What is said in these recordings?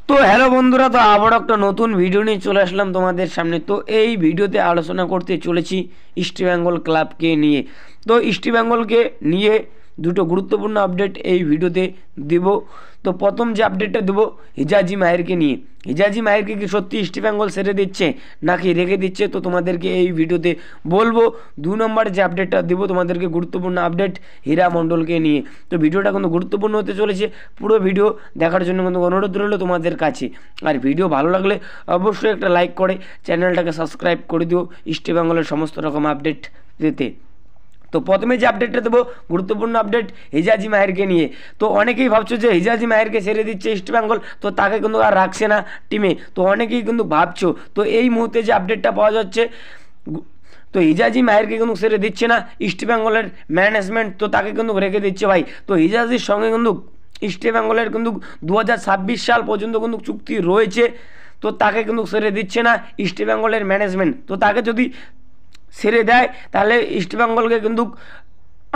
তো হ্যালো বন্ধুরা, তো আবার একটা নতুন ভিডিও নিয়ে চলে আসলাম তোমাদের সামনে। তো এই ভিডিওতে আলোচনা করতে চলেছি ইস্ট বেঙ্গল ক্লাবকে নিয়ে। তো ইস্ট বেঙ্গলকে নিয়ে দুটো গুরুত্বপূর্ণ আপডেট এই ভিডিওতে দেব। তো প্রথম যে আপডেটটা দেবো হিজাজি মাহিরকে নিয়ে। হিজাজি মাহিরকে কি সত্যি ইস্ট বেঙ্গল ছেড়ে দিচ্ছে নাকি রেখে দিচ্ছে, তো তোমাদেরকে এই ভিডিওতে বলবো। 2 নম্বর যে আপডেটটা দেবো তোমাদেরকে গুরুত্বপূর্ণ আপডেট হীরা মণ্ডলকে নিয়ে। তো ভিডিওটা কিন্তু গুরুত্বপূর্ণ হতে চলেছে, পুরো ভিডিও দেখার জন্য কিন্তু অনুরোধ রইল তোমাদের কাছে। আর ভিডিও ভালো লাগলে অবশ্যই একটা লাইক করে চ্যানেলটাকে সাবস্ক্রাইব করে দিও ইস্ট বেঙ্গলের সমস্ত রকম আপডেট পেতে। তো প্রথমে যে আপডেটটা দেবো গুরুত্বপূর্ণ আপডেট হিজাজি মাহিরকে নিয়ে। তো অনেকেই ভাবছো যে হিজাজি মাহিরকে ছেড়ে দিচ্ছে ইস্ট বেঙ্গল, তো তাকে কিন্তু আর রাখছে না টিমে, তো অনেকেই কিন্তু ভাবছো। তো এই মুহূর্তে যে আপডেটটা পাওয়া যাচ্ছে, তো হিজাজি মাহিরকে কিন্তু ছেড়ে দিচ্ছে না ইস্ট বেঙ্গলের ম্যানেজমেন্ট, তো তাকে কিন্তু রেখে দিচ্ছে ভাই। তো হিজাজির সঙ্গে কিন্তু ইস্ট বেঙ্গলের কিন্তু 2026 সাল পর্যন্ত কিন্তু চুক্তি রয়েছে, তো তাকে কিন্তু ছেড়ে দিচ্ছে না ইস্ট বেঙ্গলের ম্যানেজমেন্ট। তো তাকে যদি ছেড়ে দেয় তাহলে ইস্ট বেঙ্গলকে কিন্তু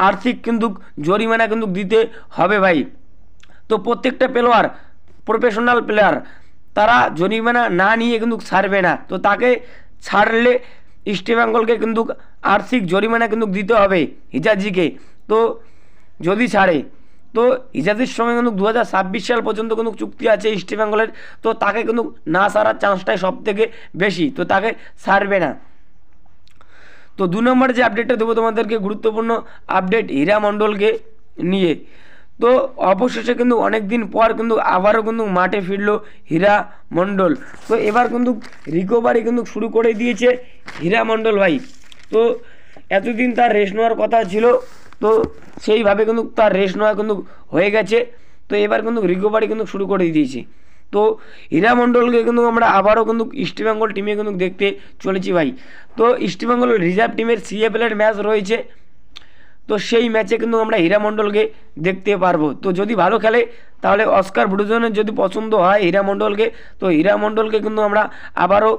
আর্থিক কিন্তু জরিমানা কিন্তু দিতে হবে ভাই। তো প্রত্যেকটা প্লেয়ার, প্রফেশনাল প্লেয়ার, তারা জরিমানা না নিয়ে কিন্তু ছাড়বে না। তো তাকে ছাড়লে ইস্ট বেঙ্গলকে কিন্তু আর্থিক জরিমানা কিন্তু দিতে হবে হিজাজিকে। তো যদি ছাড়ে, তো হিজাজির সঙ্গে কিন্তু 2026 সাল পর্যন্ত কিন্তু চুক্তি আছে ইস্ট বেঙ্গলের, তো তাকে কিন্তু না ছাড়ার চান্সটাই সব থেকে বেশি, তো তাকে ছাড়বে না। তো 2 নম্বর যে আপডেটটা দেবো তোমাদেরকে গুরুত্বপূর্ণ আপডেট হীরা মণ্ডলকে নিয়ে। তো অবশেষে কিন্তু অনেক দিন পর কিন্তু আবারও কিন্তু মাঠে ফিরলো হীরা মণ্ডল। তো এবার কিন্তু রিকভারি কিন্তু শুরু করে দিয়েছে হীরা মণ্ডল ভাই। তো এতদিন তার রেস্ট নেওয়ার কথা ছিল, তো সেইভাবে কিন্তু তার রেস্ট নেওয়া কিন্তু হয়ে গেছে। তো এবার কিন্তু রিকভারি কিন্তু শুরু করে দিয়েছে। তো হীরা মণ্ডলকে কিন্তু আমরা আবারও কিন্তু ইস্ট বেঙ্গল টিমে কিন্তু দেখতে চলেছি ভাই। তো ইস্ট বেঙ্গল রিজার্ভ টিমের সিএফএলের ম্যাচ রয়েছে, তো সেই ম্যাচে কিন্তু আমরা হীরা মণ্ডলকে দেখতে পারবো। তো যদি ভালো খেলে তাহলে অস্কার ব্রুজনের যদি পছন্দ হয় হীরা মণ্ডলকে, তো হীরা মণ্ডলকে কিন্তু আমরা আবারও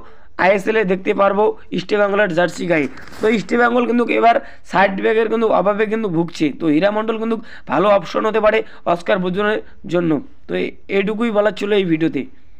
আইএসএলে দেখতে পারবো ইস্ট বেঙ্গলের জার্সি গায়ে। তো ইস্ট বেঙ্গল কিন্তু এবার সাইড ব্যাগের কিন্তু অভাবে কিন্তু ভুগছে, তো হীরা মণ্ডল কিন্তু ভালো অপশন হতে পারে অস্কার ব্রুজনের জন্য। তো এটুকুই বলার ছিল এই ভিডিওতে।